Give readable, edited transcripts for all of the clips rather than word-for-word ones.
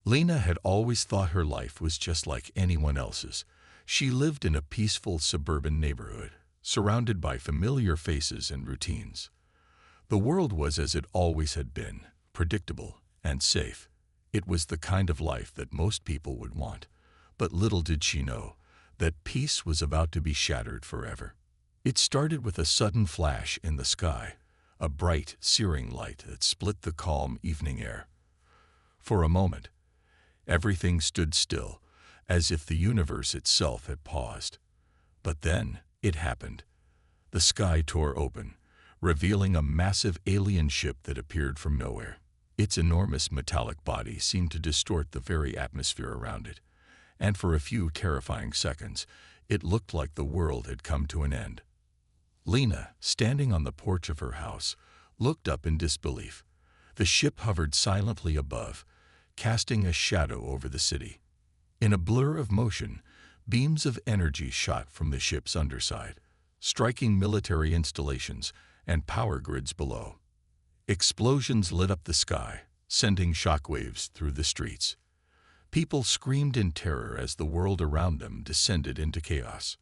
Lena had always thought her life was just like anyone else's. She lived in a peaceful suburban neighborhood, surrounded by familiar faces and routines. The world was as it always had been, predictable and safe. It was the kind of life that most people would want. But little did she know that peace was about to be shattered forever. It started with a sudden flash in the sky, a bright, searing light that split the calm evening air. For a moment, everything stood still, as if the universe itself had paused. But then it happened. The sky tore open, revealing a massive alien ship that appeared from nowhere. Its enormous metallic body seemed to distort the very atmosphere around it, and for a few terrifying seconds, it looked like the world had come to an end. Lena, standing on the porch of her house, looked up in disbelief. The ship hovered silently above, casting a shadow over the city. In a blur of motion, beams of energy shot from the ship's underside, striking military installations and power grids below. Explosions lit up the sky, sending shockwaves through the streets. People screamed in terror as the world around them descended into chaos.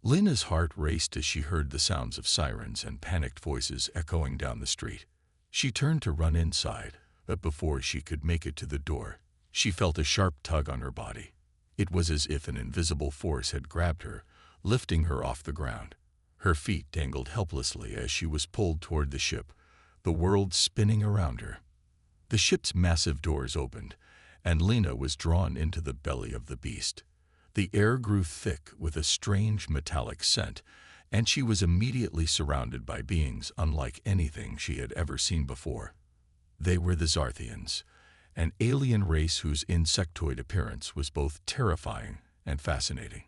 Lena's heart raced as she heard the sounds of sirens and panicked voices echoing down the street. She turned to run inside, but before she could make it to the door, she felt a sharp tug on her body. It was as if an invisible force had grabbed her, lifting her off the ground. Her feet dangled helplessly as she was pulled toward the ship, the world spinning around her. The ship's massive doors opened, and Lena was drawn into the belly of the beast. The air grew thick with a strange metallic scent, and she was immediately surrounded by beings unlike anything she had ever seen before. They were the Zarthians, an alien race whose insectoid appearance was both terrifying and fascinating.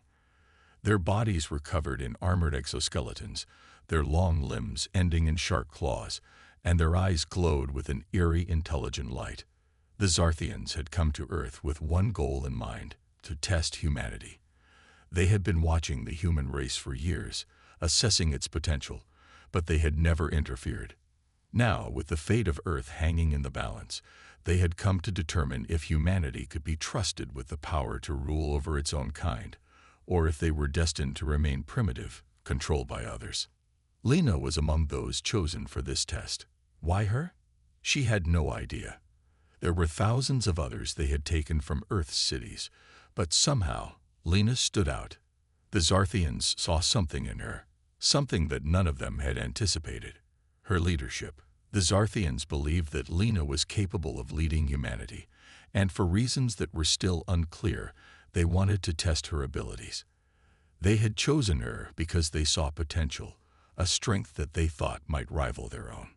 Their bodies were covered in armored exoskeletons, their long limbs ending in sharp claws, and their eyes glowed with an eerie, intelligent light. The Zarthians had come to Earth with one goal in mind: to test humanity. They had been watching the human race for years, assessing its potential, but they had never interfered. Now, with the fate of Earth hanging in the balance, they had come to determine if humanity could be trusted with the power to rule over its own kind, or if they were destined to remain primitive, controlled by others. Lena was among those chosen for this test. Why her? She had no idea. There were thousands of others they had taken from Earth's cities, but somehow Lena stood out. The Zarthians saw something in her, something that none of them had anticipated: her leadership. The Zarthians believed that Lena was capable of leading humanity, and for reasons that were still unclear, they wanted to test her abilities. They had chosen her because they saw potential, a strength that they thought might rival their own.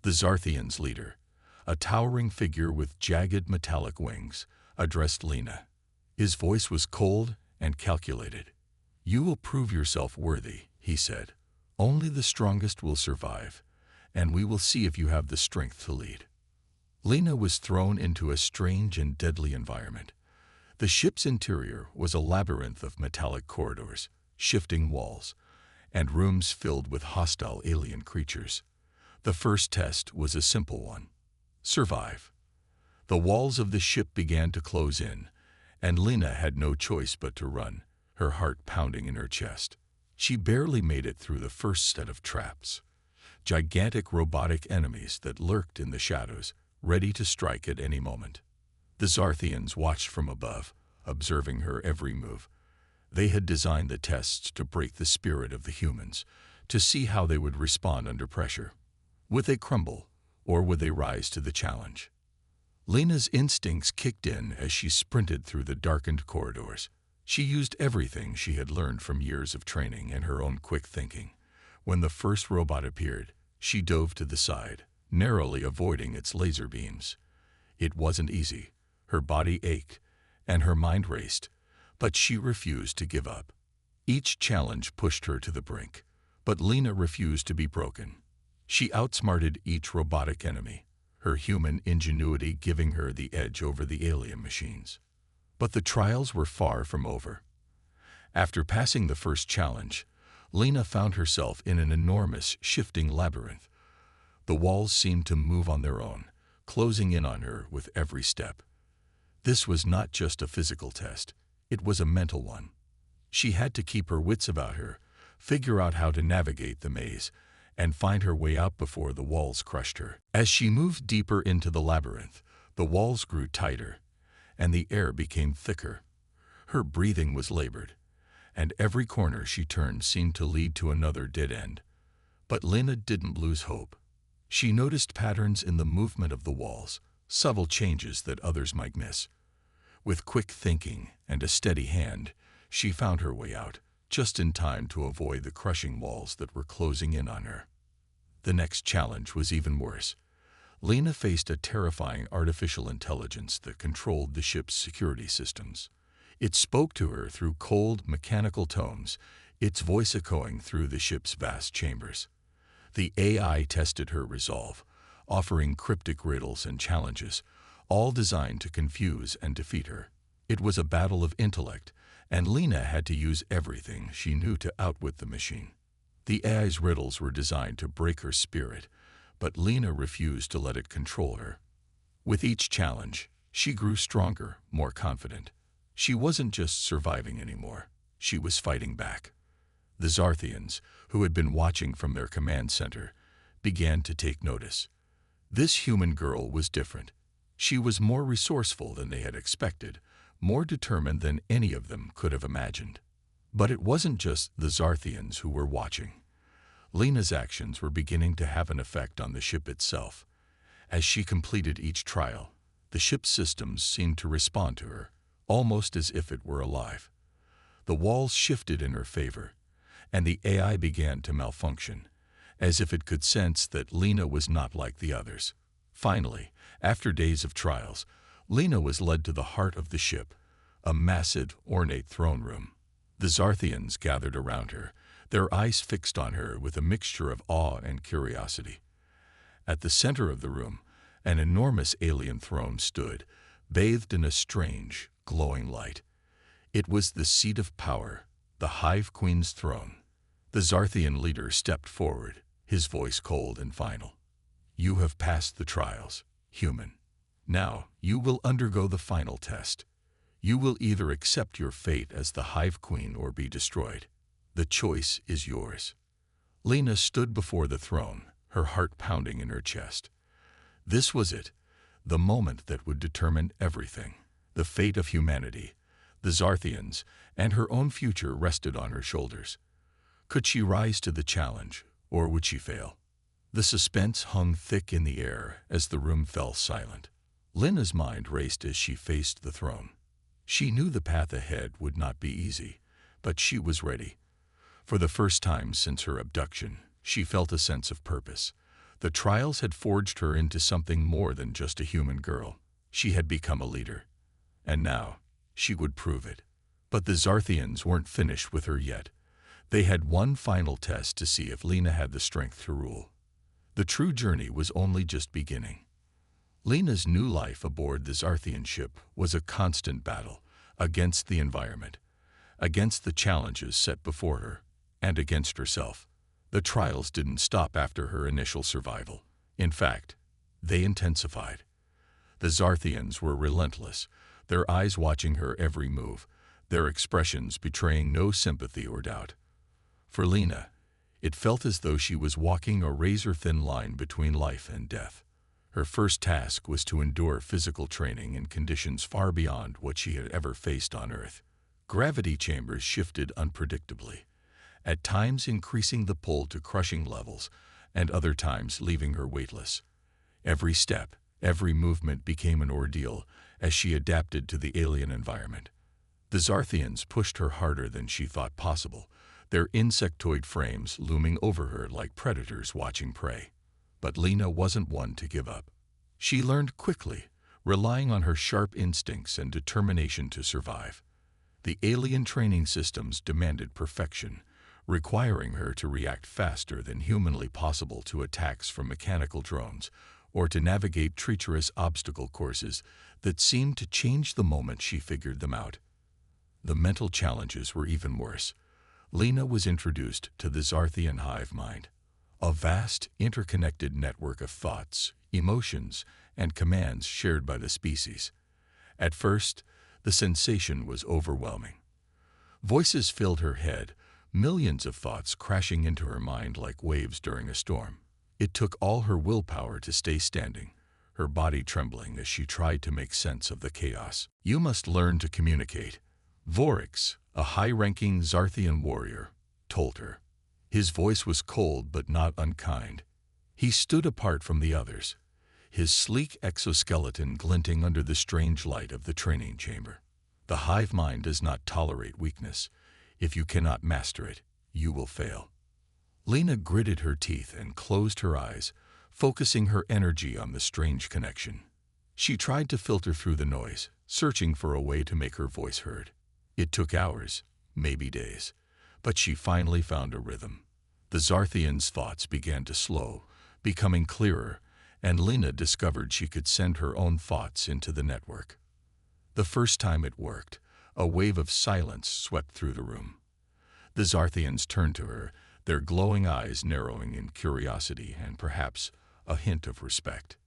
The Zarthians' leader, a towering figure with jagged metallic wings, addressed Lena. His voice was cold and calculated. "You will prove yourself worthy," he said. "Only the strongest will survive, and we will see if you have the strength to lead." Lena was thrown into a strange and deadly environment. The ship's interior was a labyrinth of metallic corridors, shifting walls, and rooms filled with hostile alien creatures. The first test was a simple one: survive. The walls of the ship began to close in, and Lena had no choice but to run, her heart pounding in her chest. She barely made it through the first set of traps, gigantic robotic enemies that lurked in the shadows, ready to strike at any moment. The Zarthians watched from above, observing her every move. They had designed the tests to break the spirit of the humans, to see how they would respond under pressure. Would they crumble, or would they rise to the challenge? Lena's instincts kicked in as she sprinted through the darkened corridors. She used everything she had learned from years of training and her own quick thinking. When the first robot appeared, she dove to the side, narrowly avoiding its laser beams. It wasn't easy. Her body ached, and her mind raced, but she refused to give up. Each challenge pushed her to the brink, but Lena refused to be broken. She outsmarted each robotic enemy, her human ingenuity giving her the edge over the alien machines. But the trials were far from over. After passing the first challenge, Lena found herself in an enormous, shifting labyrinth. The walls seemed to move on their own, closing in on her with every step. This was not just a physical test, it was a mental one. She had to keep her wits about her, figure out how to navigate the maze, and find her way out before the walls crushed her. As she moved deeper into the labyrinth, the walls grew tighter, and the air became thicker. Her breathing was labored, and every corner she turned seemed to lead to another dead end. But Lena didn't lose hope. She noticed patterns in the movement of the walls, subtle changes that others might miss. With quick thinking and a steady hand, she found her way out, just in time to avoid the crushing walls that were closing in on her. The next challenge was even worse. Lena faced a terrifying artificial intelligence that controlled the ship's security systems. It spoke to her through cold, mechanical tones, its voice echoing through the ship's vast chambers. The AI tested her resolve, offering cryptic riddles and challenges, all designed to confuse and defeat her. It was a battle of intellect, and Lena had to use everything she knew to outwit the machine. The AI's riddles were designed to break her spirit, but Lena refused to let it control her. With each challenge, she grew stronger, more confident. She wasn't just surviving anymore, she was fighting back. The Zarthians, who had been watching from their command center, began to take notice. This human girl was different. She was more resourceful than they had expected, more determined than any of them could have imagined. But it wasn't just the Zarthians who were watching. Lena's actions were beginning to have an effect on the ship itself. As she completed each trial, the ship's systems seemed to respond to her, almost as if it were alive. The walls shifted in her favor, and the AI began to malfunction, as if it could sense that Lena was not like the others. Finally, after days of trials, Lena was led to the heart of the ship, a massive, ornate throne room. The Zarthians gathered around her, their eyes fixed on her with a mixture of awe and curiosity. At the center of the room, an enormous alien throne stood, bathed in a strange, glowing light. It was the seat of power, the Hive Queen's throne. The Zarthian leader stepped forward, his voice cold and final. "You have passed the trials, human. Now you will undergo the final test. You will either accept your fate as the Hive Queen or be destroyed. The choice is yours." Lena stood before the throne, her heart pounding in her chest. This was it, the moment that would determine everything. The fate of humanity, the Zarthians, and her own future rested on her shoulders. Could she rise to the challenge, or would she fail? The suspense hung thick in the air as the room fell silent. Lena's mind raced as she faced the throne. She knew the path ahead would not be easy, but she was ready. For the first time since her abduction, she felt a sense of purpose. The trials had forged her into something more than just a human girl. She had become a leader. And now, she would prove it. But the Zarthians weren't finished with her yet. They had one final test to see if Lena had the strength to rule. The true journey was only just beginning. Lena's new life aboard the Zarthian ship was a constant battle against the environment, against the challenges set before her, and against herself. The trials didn't stop after her initial survival. In fact, they intensified. The Zarthians were relentless, their eyes watching her every move, their expressions betraying no sympathy or doubt. For Lena, it felt as though she was walking a razor-thin line between life and death. Her first task was to endure physical training in conditions far beyond what she had ever faced on Earth. Gravity chambers shifted unpredictably, at times increasing the pull to crushing levels, and other times leaving her weightless. Every step, every movement became an ordeal as she adapted to the alien environment. The Zarthians pushed her harder than she thought possible, their insectoid frames looming over her like predators watching prey. But Lena wasn't one to give up. She learned quickly, relying on her sharp instincts and determination to survive. The alien training systems demanded perfection, requiring her to react faster than humanly possible to attacks from mechanical drones, or to navigate treacherous obstacle courses that seemed to change the moment she figured them out. The mental challenges were even worse. Lena was introduced to the Zarthian hive mind, a vast, interconnected network of thoughts, emotions, and commands shared by the species. At first, the sensation was overwhelming. Voices filled her head, millions of thoughts crashing into her mind like waves during a storm. It took all her willpower to stay standing, her body trembling as she tried to make sense of the chaos. "You must learn to communicate," Vorix, a high-ranking Zarthian warrior, told her. His voice was cold but not unkind. He stood apart from the others, his sleek exoskeleton glinting under the strange light of the training chamber. "The hive mind does not tolerate weakness. If you cannot master it, you will fail." Lena gritted her teeth and closed her eyes, focusing her energy on the strange connection. She tried to filter through the noise, searching for a way to make her voice heard. It took hours, maybe days, but she finally found a rhythm. The Zarthian's thoughts began to slow, becoming clearer, and Lena discovered she could send her own thoughts into the network. The first time it worked, a wave of silence swept through the room. The Zarthians turned to her, their glowing eyes narrowing in curiosity and perhaps a hint of respect.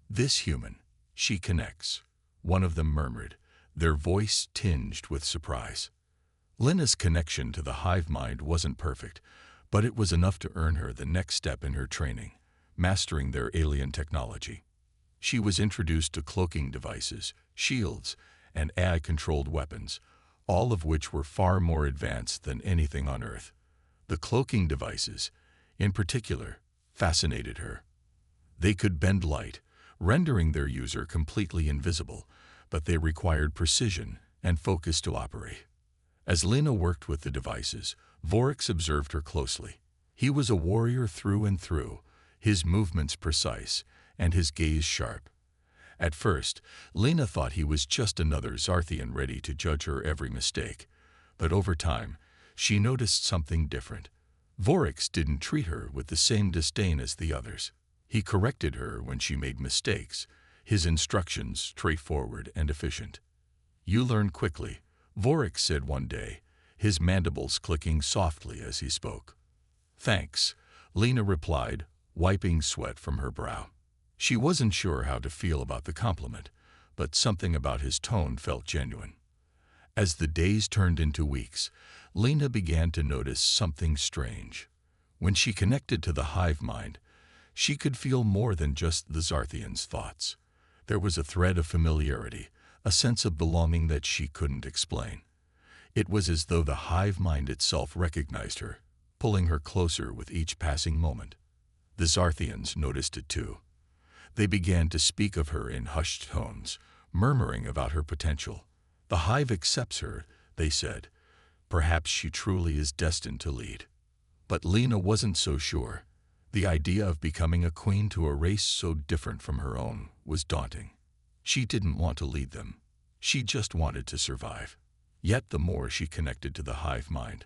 "This human, she connects," one of them murmured, their voice tinged with surprise. Lena's connection to the hive mind wasn't perfect, but it was enough to earn her the next step in her training, mastering their alien technology. She was introduced to cloaking devices, shields, and AI-controlled weapons, all of which were far more advanced than anything on Earth. The cloaking devices, in particular, fascinated her. They could bend light, rendering their user completely invisible, but they required precision and focus to operate. As Lena worked with the devices, Vorix observed her closely. He was a warrior through and through, his movements precise and his gaze sharp. At first, Lena thought he was just another Zarthian ready to judge her every mistake, but over time, she noticed something different. Vorix didn't treat her with the same disdain as the others. He corrected her when she made mistakes, his instructions straightforward and efficient. "You learn quickly," Vorix said one day, his mandibles clicking softly as he spoke. "Thanks," Lena replied, wiping sweat from her brow. She wasn't sure how to feel about the compliment, but something about his tone felt genuine. As the days turned into weeks, Lena began to notice something strange. When she connected to the hive mind, she could feel more than just the Zarthian's thoughts. There was a thread of familiarity, a sense of belonging that she couldn't explain. It was as though the hive mind itself recognized her, pulling her closer with each passing moment. The Zarthians noticed it too. They began to speak of her in hushed tones, murmuring about her potential. "The hive accepts her," they said. "Perhaps she truly is destined to lead." But Lena wasn't so sure. The idea of becoming a queen to a race so different from her own was daunting. She didn't want to lead them. She just wanted to survive. Yet the more she connected to the hive mind,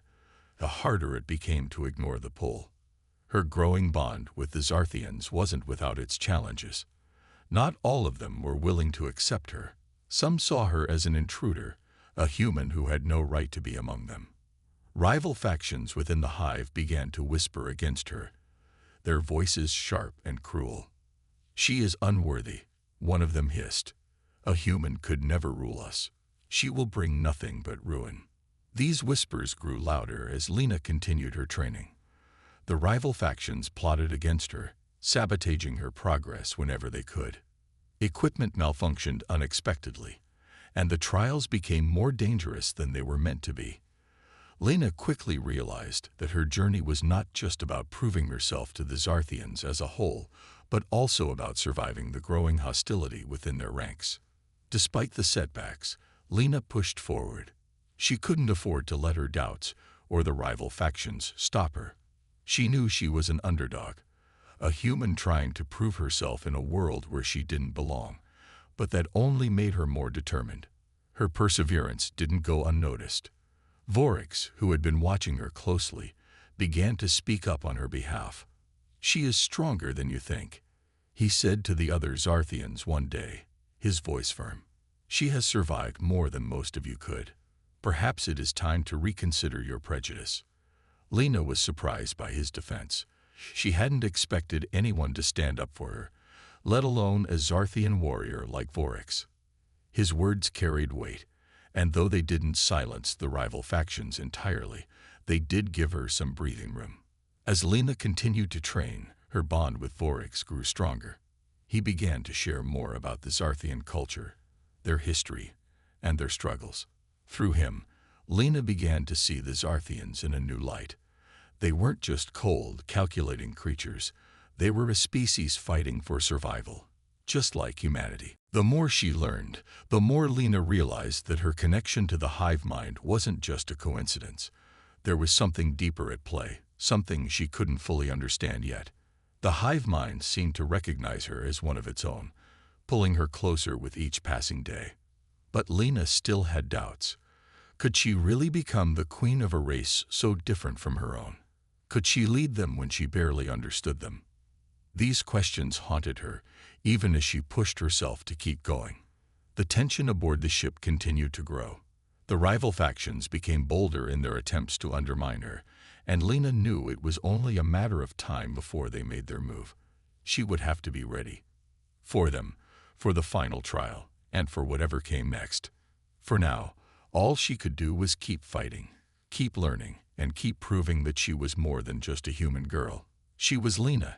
the harder it became to ignore the pull. Her growing bond with the Zarthians wasn't without its challenges. Not all of them were willing to accept her. Some saw her as an intruder, a human who had no right to be among them. Rival factions within the hive began to whisper against her, their voices sharp and cruel. "She is unworthy," one of them hissed. "A human could never rule us. She will bring nothing but ruin." These whispers grew louder as Lena continued her training. The rival factions plotted against her, sabotaging her progress whenever they could. Equipment malfunctioned unexpectedly, and the trials became more dangerous than they were meant to be. Lena quickly realized that her journey was not just about proving herself to the Zarthians as a whole, but also about surviving the growing hostility within their ranks. Despite the setbacks, Lena pushed forward. She couldn't afford to let her doubts or the rival factions stop her. She knew she was an underdog, a human trying to prove herself in a world where she didn't belong, but that only made her more determined. Her perseverance didn't go unnoticed. Vorix, who had been watching her closely, began to speak up on her behalf. "She is stronger than you think," he said to the other Zarthians one day, his voice firm. "She has survived more than most of you could. Perhaps it is time to reconsider your prejudice." Lena was surprised by his defense. She hadn't expected anyone to stand up for her, let alone a Zarthian warrior like Vorix. His words carried weight, and though they didn't silence the rival factions entirely, they did give her some breathing room. As Lena continued to train, her bond with Voryx grew stronger. He began to share more about the Zarthian culture, their history, and their struggles. Through him, Lena began to see the Zarthians in a new light. They weren't just cold, calculating creatures. They were a species fighting for survival, just like humanity. The more she learned, the more Lena realized that her connection to the hive mind wasn't just a coincidence. There was something deeper at play, something she couldn't fully understand yet. The hive mind seemed to recognize her as one of its own, pulling her closer with each passing day. But Lena still had doubts. Could she really become the queen of a race so different from her own? Could she lead them when she barely understood them? These questions haunted her, even as she pushed herself to keep going. The tension aboard the ship continued to grow. The rival factions became bolder in their attempts to undermine her, and Lena knew it was only a matter of time before they made their move. She would have to be ready. For them, for the final trial, and for whatever came next. For now, all she could do was keep fighting, keep learning, and keep proving that she was more than just a human girl. She was Lena,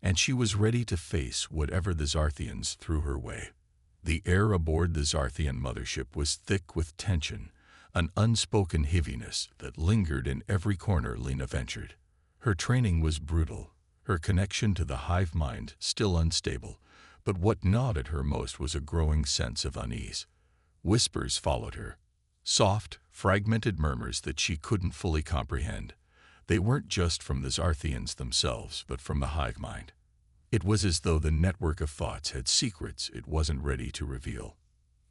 and she was ready to face whatever the Zarthians threw her way. The air aboard the Zarthian mothership was thick with tension, an unspoken heaviness that lingered in every corner Lena ventured. Her training was brutal, her connection to the hive mind still unstable, but what gnawed at her most was a growing sense of unease. Whispers followed her, soft, fragmented murmurs that she couldn't fully comprehend. They weren't just from the Zarthians themselves, but from the hive mind. It was as though the network of thoughts had secrets it wasn't ready to reveal.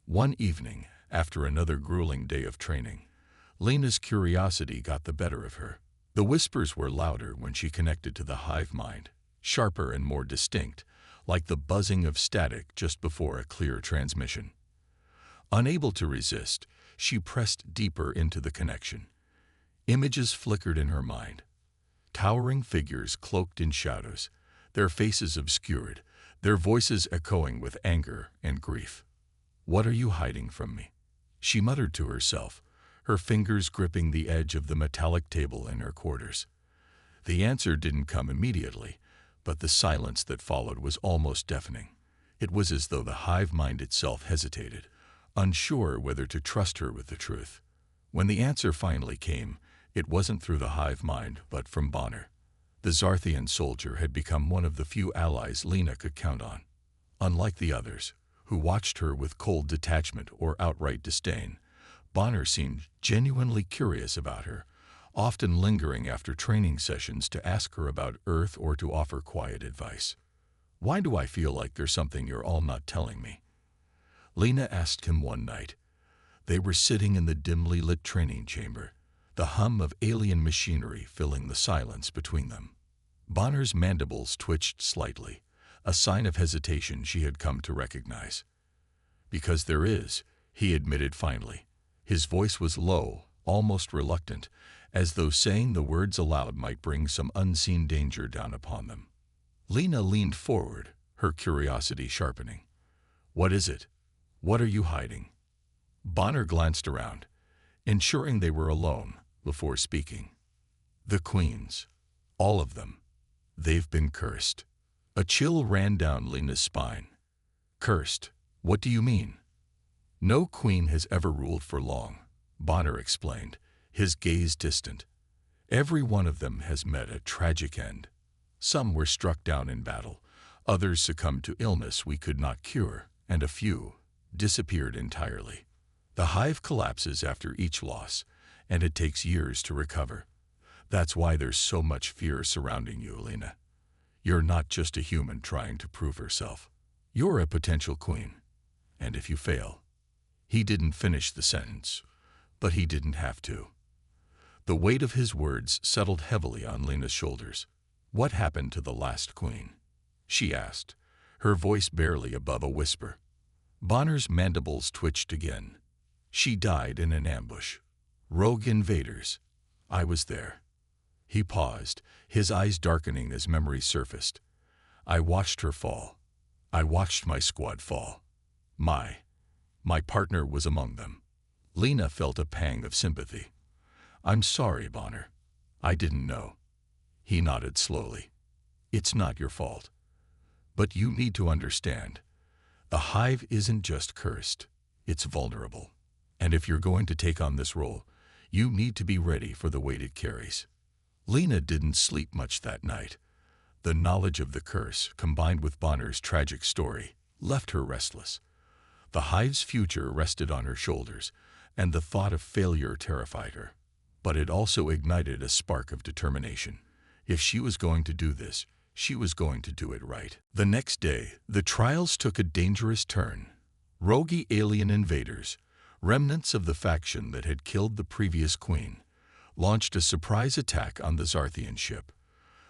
One evening, after another grueling day of training, Lena's curiosity got the better of her. The whispers were louder when she connected to the hive mind, sharper and more distinct, like the buzzing of static just before a clear transmission. Unable to resist, she pressed deeper into the connection. Images flickered in her mind. Towering figures cloaked in shadows, their faces obscured, their voices echoing with anger and grief. "What are you hiding from me?" she muttered to herself, her fingers gripping the edge of the metallic table in her quarters. The answer didn't come immediately, but the silence that followed was almost deafening. It was as though the hive mind itself hesitated, unsure whether to trust her with the truth. When the answer finally came, it wasn't through the hive mind, but from Bonner. The Zarthian soldier had become one of the few allies Lena could count on. Unlike the others, who watched her with cold detachment or outright disdain, Bonner seemed genuinely curious about her, often lingering after training sessions to ask her about Earth or to offer quiet advice. "Why do I feel like there's something you're all not telling me?" Lena asked him one night. They were sitting in the dimly lit training chamber, the hum of alien machinery filling the silence between them. Bonner's mandibles twitched slightly, a sign of hesitation she had come to recognize. "Because there is," he admitted finally. His voice was low, almost reluctant, as though saying the words aloud might bring some unseen danger down upon them. Lena leaned forward, her curiosity sharpening. "What is it? What are you hiding?" Bonner glanced around, ensuring they were alone, before speaking. "The queens. All of them. They've been cursed." A chill ran down Lena's spine. "Cursed? What do you mean?" "No queen has ever ruled for long," Bonner explained, his gaze distant. "Every one of them has met a tragic end. Some were struck down in battle, others succumbed to illness we could not cure, and a few disappeared entirely. The hive collapses after each loss, and it takes years to recover. That's why there's so much fear surrounding you, Lena. You're not just a human trying to prove herself. You're a potential queen, and if you fail..." He didn't finish the sentence, but he didn't have to. The weight of his words settled heavily on Lena's shoulders. "What happened to the last queen?" she asked, her voice barely above a whisper. Bonner's mandibles twitched again. "She died in an ambush. Rogue invaders. I was there." He paused, his eyes darkening as memory surfaced. "I watched her fall. I watched my squad fall. My..." My partner was among them. Lena felt a pang of sympathy. I'm sorry, Bonner. I didn't know. He nodded slowly. It's not your fault. But you need to understand. The Hive isn't just cursed. It's vulnerable. And if you're going to take on this role, you need to be ready for the weight it carries. Lena didn't sleep much that night. The knowledge of the curse, combined with Bonner's tragic story, left her restless. The Hive's future rested on her shoulders, and the thought of failure terrified her. But it also ignited a spark of determination. If she was going to do this, she was going to do it right. The next day, the trials took a dangerous turn. Rogue alien invaders, remnants of the faction that had killed the previous queen, launched a surprise attack on the Zarthian ship.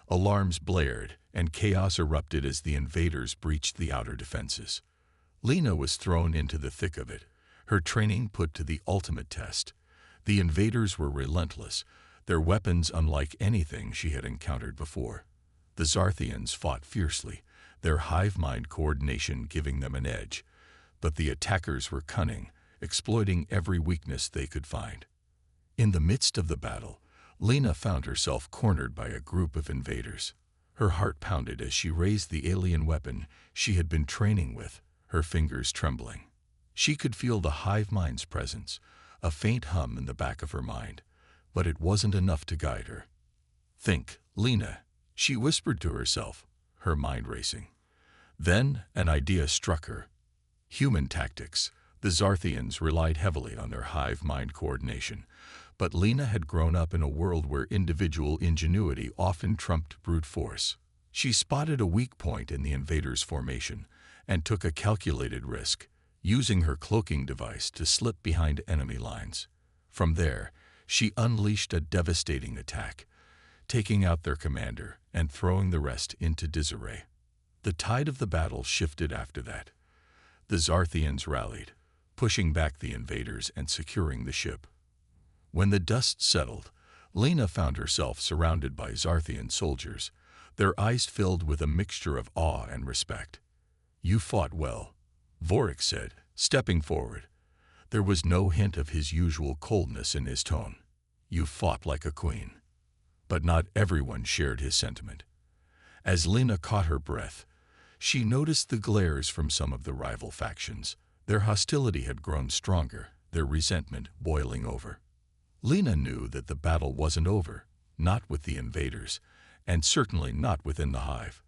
Alarms blared, and chaos erupted as the invaders breached the outer defenses. Lena was thrown into the thick of it, her training put to the ultimate test. The invaders were relentless, their weapons unlike anything she had encountered before. The Zarthians fought fiercely, their hive mind coordination giving them an edge. But the attackers were cunning, exploiting every weakness they could find. In the midst of the battle, Lena found herself cornered by a group of invaders. Her heart pounded as she raised the alien weapon she had been training with, her fingers trembling. She could feel the hive mind's presence, a faint hum in the back of her mind, but it wasn't enough to guide her. Think, Lena, she whispered to herself, her mind racing. Then an idea struck her. Human tactics. The Zarthians relied heavily on their hive mind coordination, but Lena had grown up in a world where individual ingenuity often trumped brute force. She spotted a weak point in the invaders' formation and took a calculated risk, using her cloaking device to slip behind enemy lines. From there, she unleashed a devastating attack, taking out their commander and throwing the rest into disarray. The tide of the battle shifted after that. The Zarthians rallied, pushing back the invaders and securing the ship. When the dust settled, Lena found herself surrounded by Zarthian soldiers, their eyes filled with a mixture of awe and respect. You fought well, Vorik said, stepping forward. There was no hint of his usual coldness in his tone. You fought like a queen. But not everyone shared his sentiment. As Lena caught her breath, she noticed the glares from some of the rival factions. Their hostility had grown stronger, their resentment boiling over. Lena knew that the battle wasn't over, not with the invaders, and certainly not within the hive.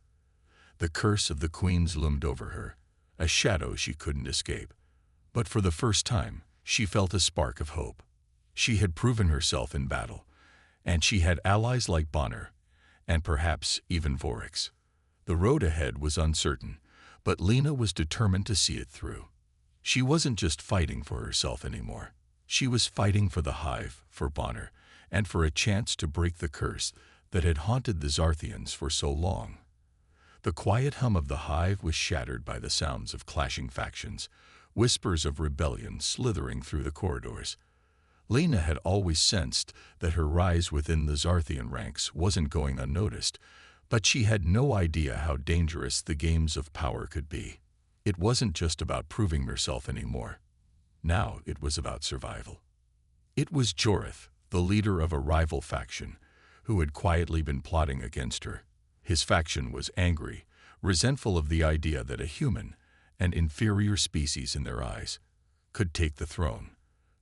The curse of the queens loomed over her, a shadow she couldn't escape. But for the first time, she felt a spark of hope. She had proven herself in battle, and she had allies like Bonner, and perhaps even Vorix. The road ahead was uncertain, but Lena was determined to see it through. She wasn't just fighting for herself anymore. She was fighting for the hive, for Bonner, and for a chance to break the curse that had haunted the Zarthians for so long. The quiet hum of the hive was shattered by the sounds of clashing factions, whispers of rebellion slithering through the corridors. Lena had always sensed that her rise within the Zarthian ranks wasn't going unnoticed, but she had no idea how dangerous the games of power could be. It wasn't just about proving herself anymore. Now it was about survival. It was Jorith, the leader of a rival faction, who had quietly been plotting against her. His faction was angry, resentful of the idea that a human, an inferior species in their eyes, could take the throne,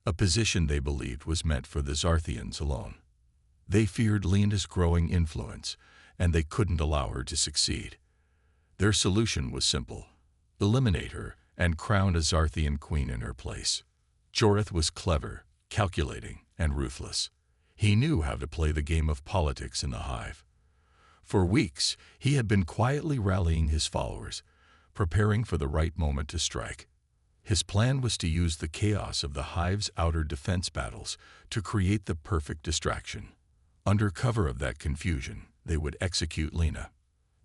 a position they believed was meant for the Zarthians alone. They feared Lena's growing influence, and they couldn't allow her to succeed. Their solution was simple: eliminate her and crown a Zarthian queen in her place. Jorith was clever, calculating, and ruthless. He knew how to play the game of politics in the hive. For weeks, he had been quietly rallying his followers, preparing for the right moment to strike. His plan was to use the chaos of the hive's outer defense battles to create the perfect distraction. Under cover of that confusion, they would execute Lena.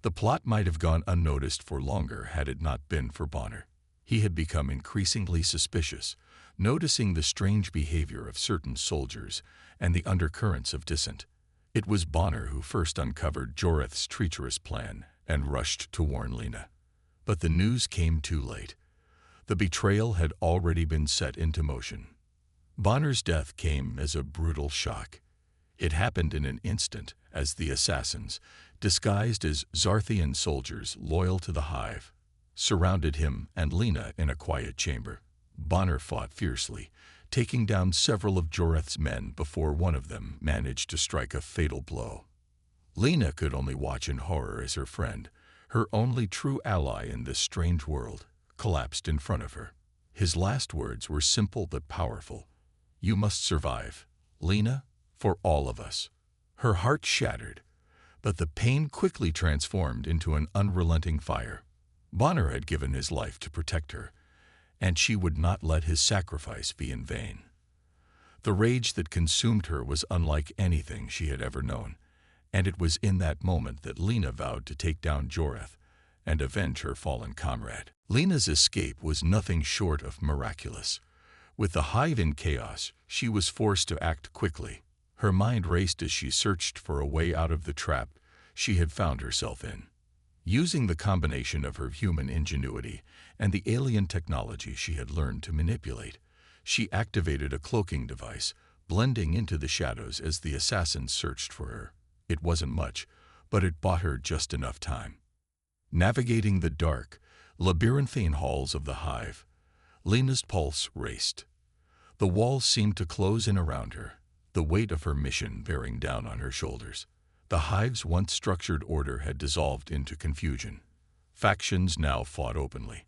The plot might have gone unnoticed for longer had it not been for Bonner. He had become increasingly suspicious, noticing the strange behavior of certain soldiers and the undercurrents of dissent. It was Bonner who first uncovered Jorith's treacherous plan and rushed to warn Lena. But the news came too late. The betrayal had already been set into motion. Bonner's death came as a brutal shock. It happened in an instant as the assassins, disguised as Zarthian soldiers loyal to the Hive, surrounded him and Lena in a quiet chamber. Bonner fought fiercely, taking down several of Joreth's men before one of them managed to strike a fatal blow. Lena could only watch in horror as her friend, her only true ally in this strange world, collapsed in front of her. His last words were simple but powerful. "You must survive, Lena, for all of us." Her heart shattered, but the pain quickly transformed into an unrelenting fire. Bonner had given his life to protect her, and she would not let his sacrifice be in vain. The rage that consumed her was unlike anything she had ever known, and it was in that moment that Lena vowed to take down Joreth and avenge her fallen comrade. Lena's escape was nothing short of miraculous. With the Hive in chaos, she was forced to act quickly. Her mind raced as she searched for a way out of the trap she had found herself in. Using the combination of her human ingenuity and the alien technology she had learned to manipulate, she activated a cloaking device, blending into the shadows as the assassins searched for her. It wasn't much, but it bought her just enough time. Navigating the dark, labyrinthine halls of the Hive, Lena's pulse raced. The walls seemed to close in around her, the weight of her mission bearing down on her shoulders. The Hive's once structured order had dissolved into confusion. Factions now fought openly,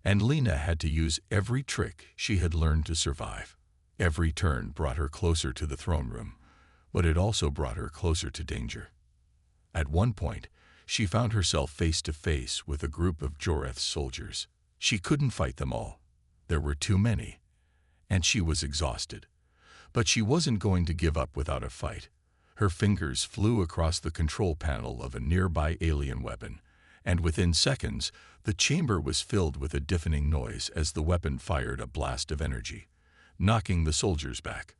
and Lena had to use every trick she had learned to survive. Every turn brought her closer to the throne room, but it also brought her closer to danger. At one point, she found herself face to face with a group of Joreth's soldiers. She couldn't fight them all. There were too many, and she was exhausted. But she wasn't going to give up without a fight. Her fingers flew across the control panel of a nearby alien weapon, and within seconds, the chamber was filled with a deafening noise as the weapon fired a blast of energy, knocking the soldiers back.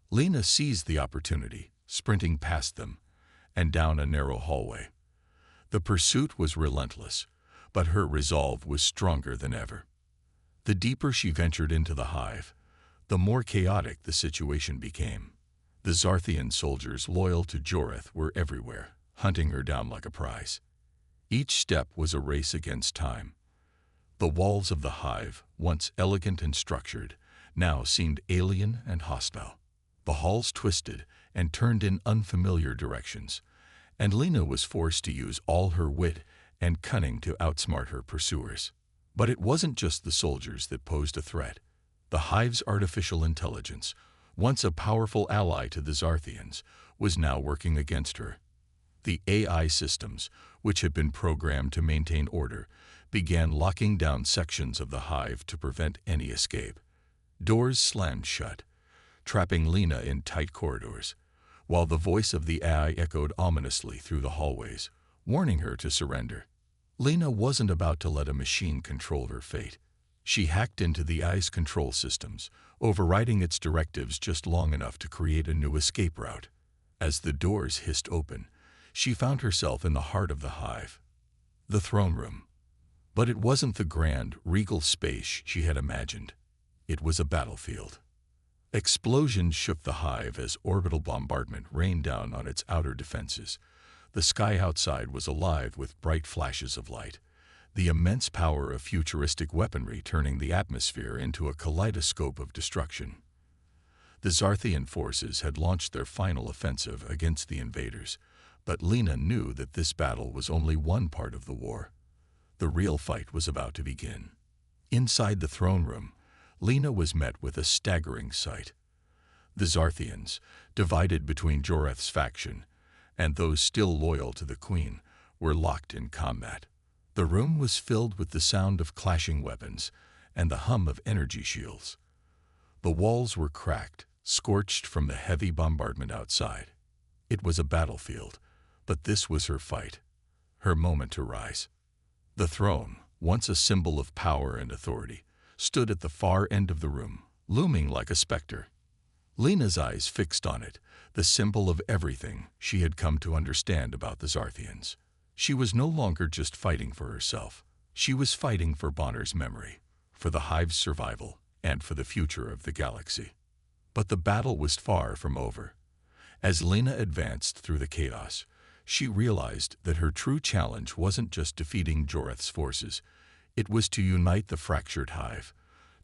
Lena seized the opportunity, sprinting past them and down a narrow hallway. The pursuit was relentless, but her resolve was stronger than ever. The deeper she ventured into the Hive, the more chaotic the situation became. The Zarthian soldiers loyal to Joreth were everywhere, hunting her down like a prize. Each step was a race against time. The walls of the Hive, once elegant and structured, now seemed alien and hostile. The halls twisted and turned in unfamiliar directions, and Lena was forced to use all her wit and cunning to outsmart her pursuers. But it wasn't just the soldiers that posed a threat. The Hive's artificial intelligence, once a powerful ally to the Zarthians, was now working against her. The AI systems, which had been programmed to maintain order, began locking down sections of the Hive to prevent any escape. Doors slammed shut, trapping Lena in tight corridors, while the voice of the AI echoed ominously through the hallways, warning her to surrender. Lena wasn't about to let a machine control her fate. She hacked into the AI's control systems, overriding its directives just long enough to create a new escape route. As the doors hissed open, she found herself in the heart of the Hive, the throne room. But it wasn't the grand, regal space she had imagined. It was a battlefield. Explosions shook the Hive as orbital bombardment rained down on its outer defenses. The sky outside was alive with bright flashes of light, the immense power of futuristic weaponry turning the atmosphere into a kaleidoscope of destruction. The Zarthian forces had launched their final offensive against the invaders, but Lena knew that this battle was only one part of the war. The real fight was about to begin. Inside the throne room, Lena was met with a staggering sight. The Zarthians, divided between Joreth's faction and those still loyal to the Queen, were locked in combat. The room was filled with the sound of clashing weapons and the hum of energy shields. The walls were cracked, scorched from the heavy bombardment outside. It was a battlefield, but this was her fight, her moment to rise. The throne, once a symbol of power and authority, stood at the far end of the room, looming like a specter. Lena's eyes fixed on it, the symbol of everything she had come to understand about the Zarthians. She was no longer just fighting for herself. She was fighting for Bonner's memory, for the Hive's survival, and for the future of the galaxy. But the battle was far from over. As Lena advanced through the chaos, she realized that her true challenge wasn't just defeating Joreth's forces, it was to unite the fractured Hive,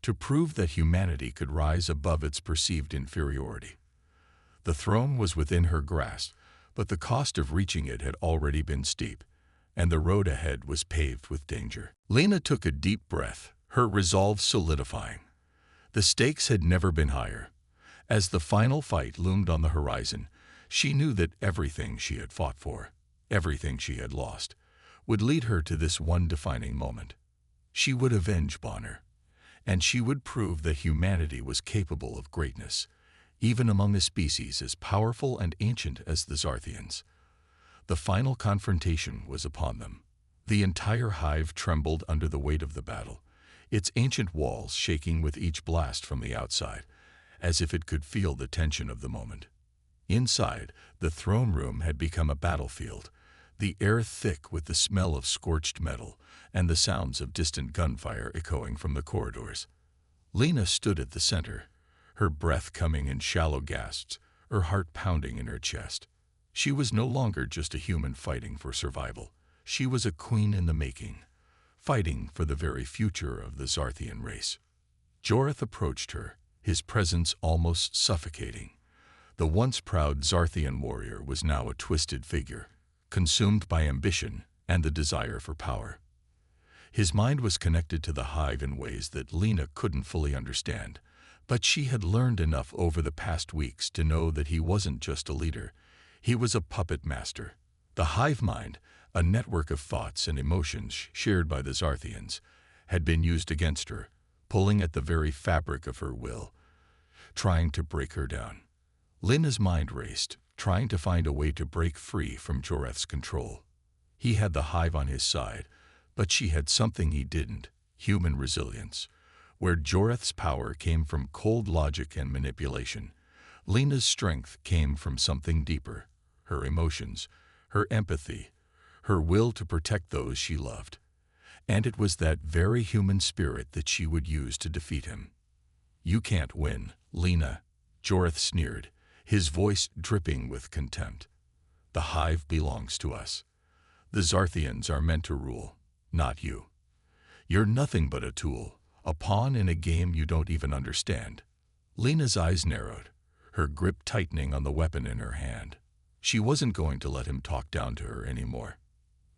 to prove that humanity could rise above its perceived inferiority. The throne was within her grasp, but the cost of reaching it had already been steep, and the road ahead was paved with danger. Lena took a deep breath, her resolve solidifying. The stakes had never been higher. As the final fight loomed on the horizon, she knew that everything she had fought for, everything she had lost, would lead her to this one defining moment. She would avenge Bonner, and she would prove that humanity was capable of greatness, even among a species as powerful and ancient as the Zarthians. The final confrontation was upon them. The entire Hive trembled under the weight of the battle, its ancient walls shaking with each blast from the outside, as if it could feel the tension of the moment. Inside, the throne room had become a battlefield, the air thick with the smell of scorched metal and the sounds of distant gunfire echoing from the corridors. Lena stood at the center, her breath coming in shallow gasps, her heart pounding in her chest. She was no longer just a human fighting for survival. She was a queen in the making, fighting for the very future of the Zarthian race. Joreth approached her, his presence almost suffocating. The once proud Zarthian warrior was now a twisted figure, consumed by ambition and the desire for power. His mind was connected to the Hive in ways that Lena couldn't fully understand, but she had learned enough over the past weeks to know that he wasn't just a leader, he was a puppet master. The Hive mind, a network of thoughts and emotions shared by the Zarthians, had been used against her, pulling at the very fabric of her will, trying to break her down. Lena's mind raced, trying to find a way to break free from Joreth's control. He had the Hive on his side, but she had something he didn't, human resilience. Where Joreth's power came from cold logic and manipulation, Lena's strength came from something deeper, her emotions, her empathy, her will to protect those she loved. And it was that very human spirit that she would use to defeat him. "You can't win, Lena," Joreth sneered, his voice dripping with contempt. "The Hive belongs to us. The Zarthians are meant to rule, not you. You're nothing but a tool, a pawn in a game you don't even understand." Lena's eyes narrowed, her grip tightening on the weapon in her hand. She wasn't going to let him talk down to her anymore.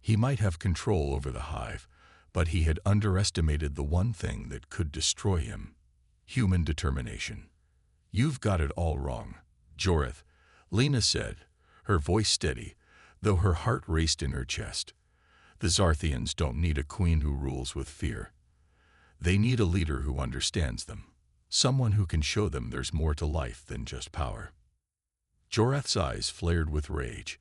He might have control over the Hive, but he had underestimated the one thing that could destroy him: human determination. "You've got it all wrong, Joreth," Lena said, her voice steady, though her heart raced in her chest. "The Zarthians don't need a queen who rules with fear. They need a leader who understands them, someone who can show them there's more to life than just power." Joreth's eyes flared with rage,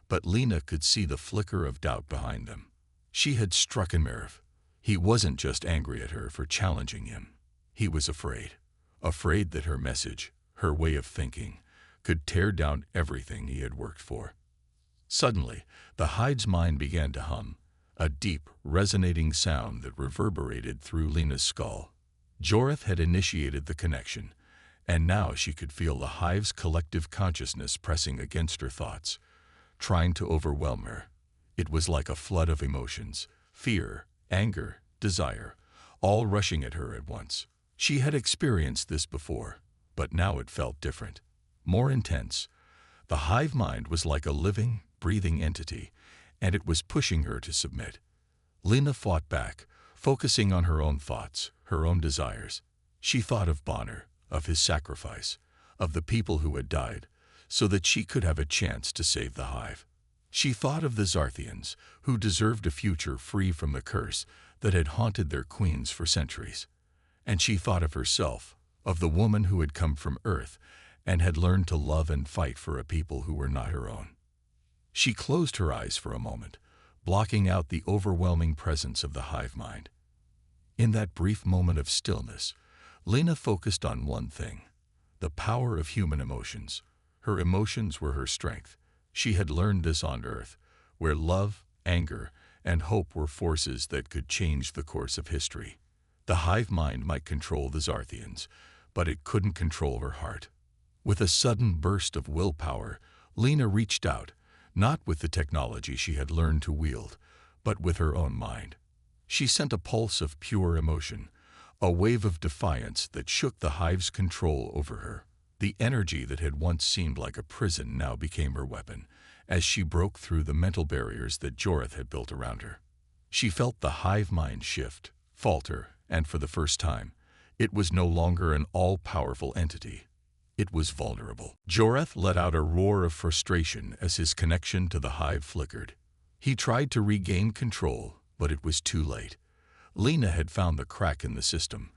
but Lena could see the flicker of doubt behind them. She had struck a nerve. He wasn't just angry at her for challenging him. He was afraid that her message, her way of thinking, could tear down everything he had worked for. Suddenly, the Hive's mind began to hum, a deep, resonating sound that reverberated through Lena's skull. Joreth had initiated the connection, and now she could feel the Hive's collective consciousness pressing against her thoughts, trying to overwhelm her. It was like a flood of emotions, fear, anger, desire, all rushing at her at once. She had experienced this before, but now it felt different, more intense. The Hive mind was like a living, breathing entity, and it was pushing her to submit. Lena fought back, focusing on her own thoughts, her own desires. She thought of Bonner, of his sacrifice, of the people who had died, so that she could have a chance to save the Hive. She thought of the Zarthians, who deserved a future free from the curse that had haunted their queens for centuries. And she thought of herself, of the woman who had come from Earth and had learned to love and fight for a people who were not her own. She closed her eyes for a moment, blocking out the overwhelming presence of the Hive mind. In that brief moment of stillness, Lena focused on one thing: the power of human emotions. Her emotions were her strength. She had learned this on Earth, where love, anger, and hope were forces that could change the course of history. The hive mind might control the Zarthians, but it couldn't control her heart. With a sudden burst of willpower, Lena reached out, not with the technology she had learned to wield, but with her own mind. She sent a pulse of pure emotion, a wave of defiance that shook the hive's control over her. The energy that had once seemed like a prison now became her weapon, as she broke through the mental barriers that Joreth had built around her. She felt the hive mind shift, falter, and for the first time, it was no longer an all-powerful entity. It was vulnerable. Joreth let out a roar of frustration as his connection to the hive flickered. He tried to regain control, but it was too late. Lena had found the crack in the system,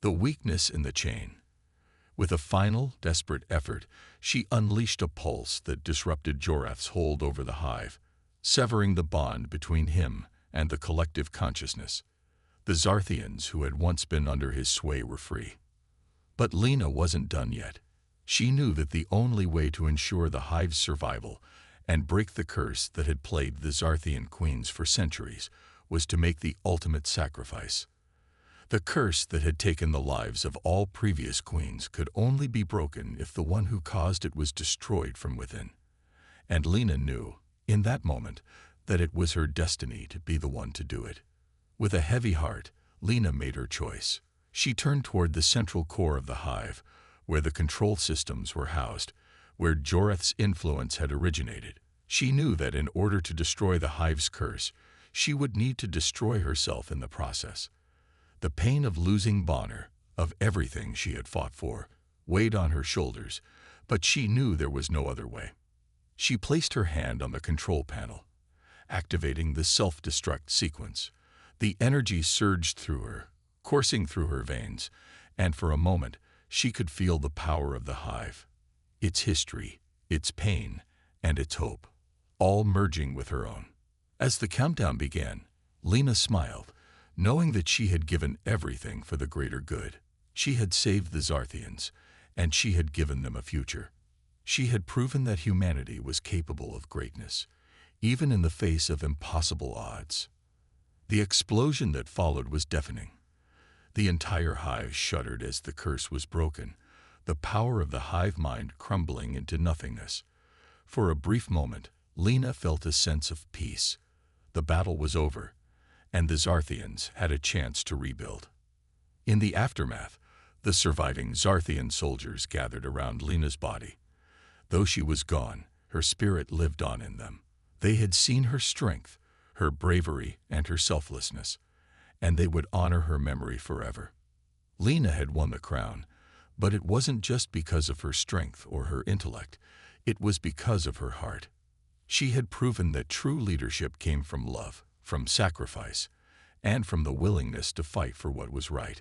the weakness in the chain. With a final, desperate effort, she unleashed a pulse that disrupted Joreth's hold over the hive, severing the bond between him and the collective consciousness. The Zarthians who had once been under his sway were free. But Lena wasn't done yet. She knew that the only way to ensure the hive's survival and break the curse that had plagued the Zarthian queens for centuries was to make the ultimate sacrifice. The curse that had taken the lives of all previous queens could only be broken if the one who caused it was destroyed from within. And Lena knew, in that moment, that it was her destiny to be the one to do it. With a heavy heart, Lena made her choice. She turned toward the central core of the hive, where the control systems were housed, where Joreth's influence had originated. She knew that in order to destroy the hive's curse, she would need to destroy herself in the process. The pain of losing Bonner, of everything she had fought for, weighed on her shoulders, but she knew there was no other way. She placed her hand on the control panel, activating the self-destruct sequence. The energy surged through her, coursing through her veins, and for a moment, she could feel the power of the hive, its history, its pain, and its hope, all merging with her own. As the countdown began, Lena smiled, knowing that she had given everything for the greater good. She had saved the Zarthians, and she had given them a future. She had proven that humanity was capable of greatness, even in the face of impossible odds. The explosion that followed was deafening. The entire hive shuddered as the curse was broken, the power of the hive mind crumbling into nothingness. For a brief moment, Lena felt a sense of peace. The battle was over, and the Zarthians had a chance to rebuild. In the aftermath, the surviving Zarthian soldiers gathered around Lena's body. Though she was gone, her spirit lived on in them. They had seen her strength, her bravery, and her selflessness, and they would honor her memory forever. Lena had won the crown, but it wasn't just because of her strength or her intellect. It was because of her heart. She had proven that true leadership came from love, from sacrifice, and from the willingness to fight for what was right.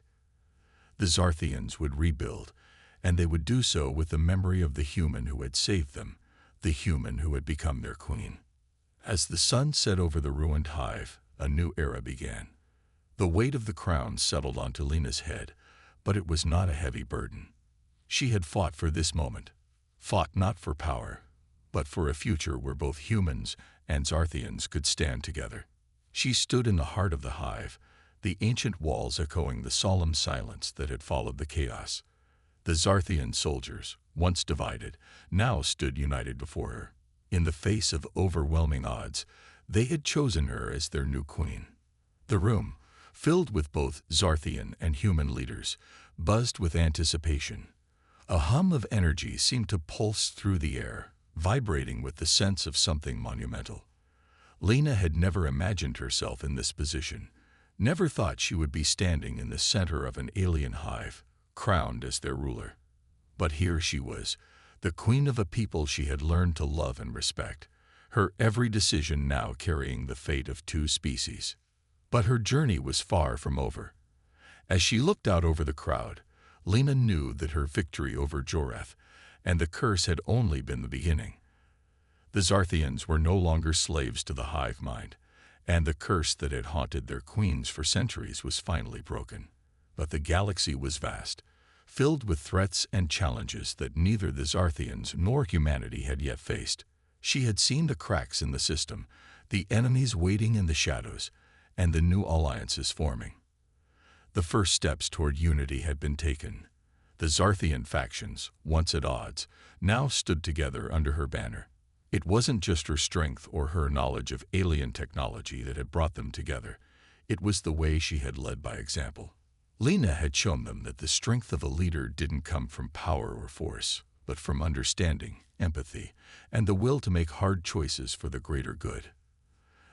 The Zarthians would rebuild, and they would do so with the memory of the human who had saved them, the human who had become their queen. As the sun set over the ruined hive, a new era began. The weight of the crown settled onto Lena's head, but it was not a heavy burden. She had fought for this moment, fought not for power, but for a future where both humans and Zarthians could stand together. She stood in the heart of the hive, the ancient walls echoing the solemn silence that had followed the chaos. The Zarthian soldiers, once divided, now stood united before her. In the face of overwhelming odds, they had chosen her as their new queen. The room, filled with both Zarthian and human leaders, buzzed with anticipation. A hum of energy seemed to pulse through the air, vibrating with the sense of something monumental. Lena had never imagined herself in this position, never thought she would be standing in the center of an alien hive, crowned as their ruler. But here she was, the queen of a people she had learned to love and respect, her every decision now carrying the fate of two species. But her journey was far from over. As she looked out over the crowd, Lena knew that her victory over Joreth and the curse had only been the beginning. The Zarthians were no longer slaves to the hive mind, and the curse that had haunted their queens for centuries was finally broken. But the galaxy was vast, filled with threats and challenges that neither the Zarthians nor humanity had yet faced. She had seen the cracks in the system, the enemies waiting in the shadows, and the new alliances forming. The first steps toward unity had been taken. The Zarthian factions, once at odds, now stood together under her banner. It wasn't just her strength or her knowledge of alien technology that had brought them together. It was the way she had led by example. Lena had shown them that the strength of a leader didn't come from power or force, but from understanding, empathy, and the will to make hard choices for the greater good.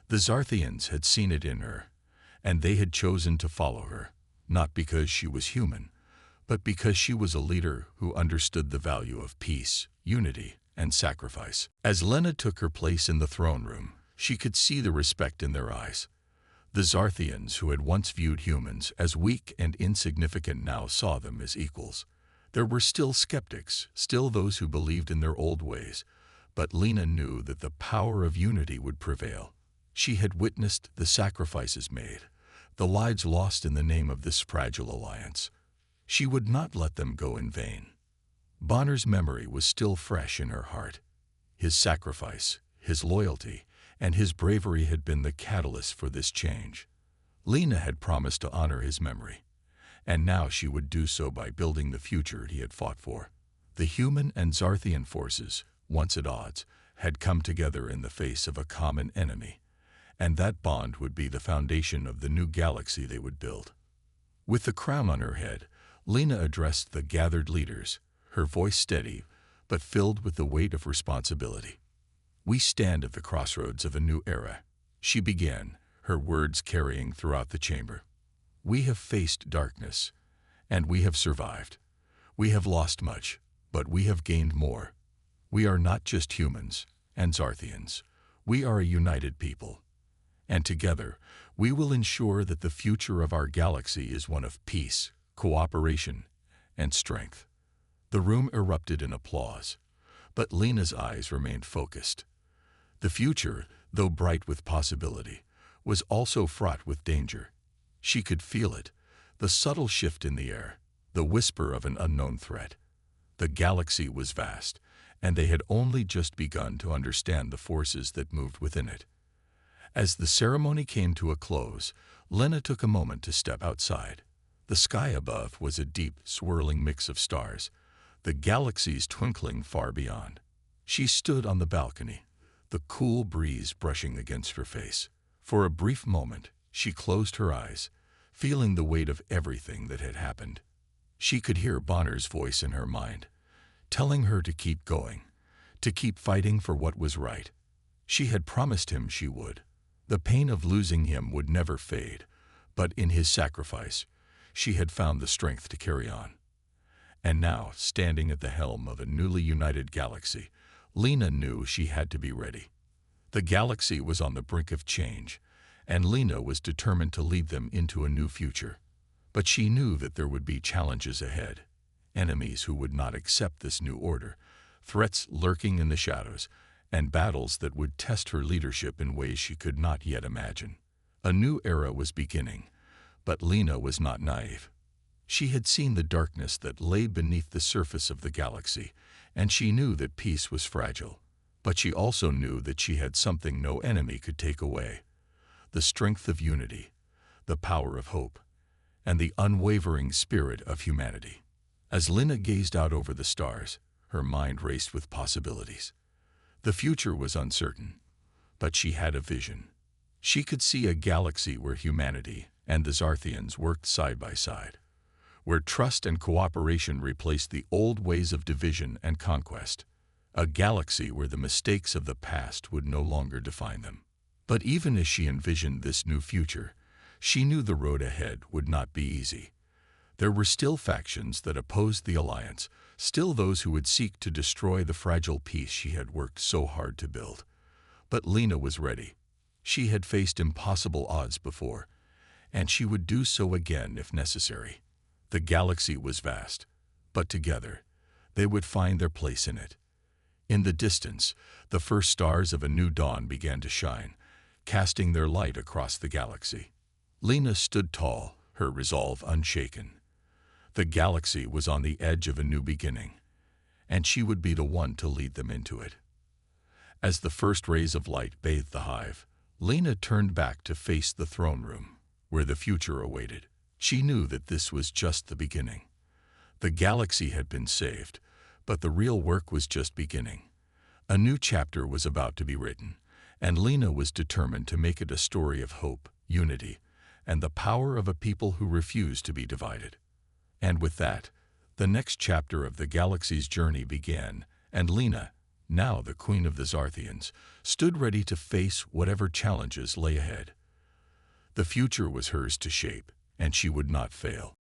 The Zarthians had seen it in her, and they had chosen to follow her, not because she was human, but because she was a leader who understood the value of peace, unity, and sacrifice. As Lena took her place in the throne room, she could see the respect in their eyes. The Zarthians, who had once viewed humans as weak and insignificant, now saw them as equals. There were still skeptics, still those who believed in their old ways, but Lena knew that the power of unity would prevail. She had witnessed the sacrifices made, the lives lost in the name of this fragile alliance. She would not let them go in vain. Bonner's memory was still fresh in her heart. His sacrifice, his loyalty, and his bravery had been the catalyst for this change. Lena had promised to honor his memory, and now she would do so by building the future he had fought for. The human and Zarthian forces, once at odds, had come together in the face of a common enemy, and that bond would be the foundation of the new galaxy they would build. With the crown on her head, Lena addressed the gathered leaders, her voice steady but filled with the weight of responsibility. "We stand at the crossroads of a new era," she began, her words carrying throughout the chamber. "We have faced darkness, and we have survived. We have lost much, but we have gained more. We are not just humans and Zarthians. We are a united people. And together, we will ensure that the future of our galaxy is one of peace, cooperation, and strength." The room erupted in applause, but Lena's eyes remained focused. The future, though bright with possibility, was also fraught with danger. She could feel it, the subtle shift in the air, the whisper of an unknown threat. The galaxy was vast, and they had only just begun to understand the forces that moved within it. As the ceremony came to a close, Lena took a moment to step outside. The sky above was a deep, swirling mix of stars, the galaxies twinkling far beyond. She stood on the balcony, the cool breeze brushing against her face. For a brief moment, she closed her eyes, feeling the weight of everything that had happened. She could hear Bonner's voice in her mind, telling her to keep going, to keep fighting for what was right. She had promised him she would. The pain of losing him would never fade, but in his sacrifice, she had found the strength to carry on. And now, standing at the helm of a newly united galaxy, Lena knew she had to be ready. The galaxy was on the brink of change, and Lena was determined to lead them into a new future. But she knew that there would be challenges ahead, enemies who would not accept this new order, threats lurking in the shadows, and battles that would test her leadership in ways she could not yet imagine. A new era was beginning, but Lena was not naive. She had seen the darkness that lay beneath the surface of the galaxy, and she knew that peace was fragile. But she also knew that she had something no enemy could take away: the strength of unity, the power of hope, and the unwavering spirit of humanity. As Lena gazed out over the stars, her mind raced with possibilities. The future was uncertain, but she had a vision. She could see a galaxy where humanity and the Zarthians worked side by side, where trust and cooperation replaced the old ways of division and conquest, a galaxy where the mistakes of the past would no longer define them. But even as she envisioned this new future, she knew the road ahead would not be easy. There were still factions that opposed the alliance, still those who would seek to destroy the fragile peace she had worked so hard to build. But Lena was ready. She had faced impossible odds before, and she would do so again if necessary. The galaxy was vast, but together, they would find their place in it. In the distance, the first stars of a new dawn began to shine, casting their light across the galaxy. Lena stood tall, her resolve unshaken. The galaxy was on the edge of a new beginning, and she would be the one to lead them into it. As the first rays of light bathed the hive, Lena turned back to face the throne room, where the future awaited. She knew that this was just the beginning. The galaxy had been saved, but the real work was just beginning. A new chapter was about to be written, and Lena was determined to make it a story of hope, unity, and the power of a people who refuse to be divided. And with that, the next chapter of the galaxy's journey began, and Lena, now the queen of the Zarthians, stood ready to face whatever challenges lay ahead. The future was hers to shape, and she would not fail.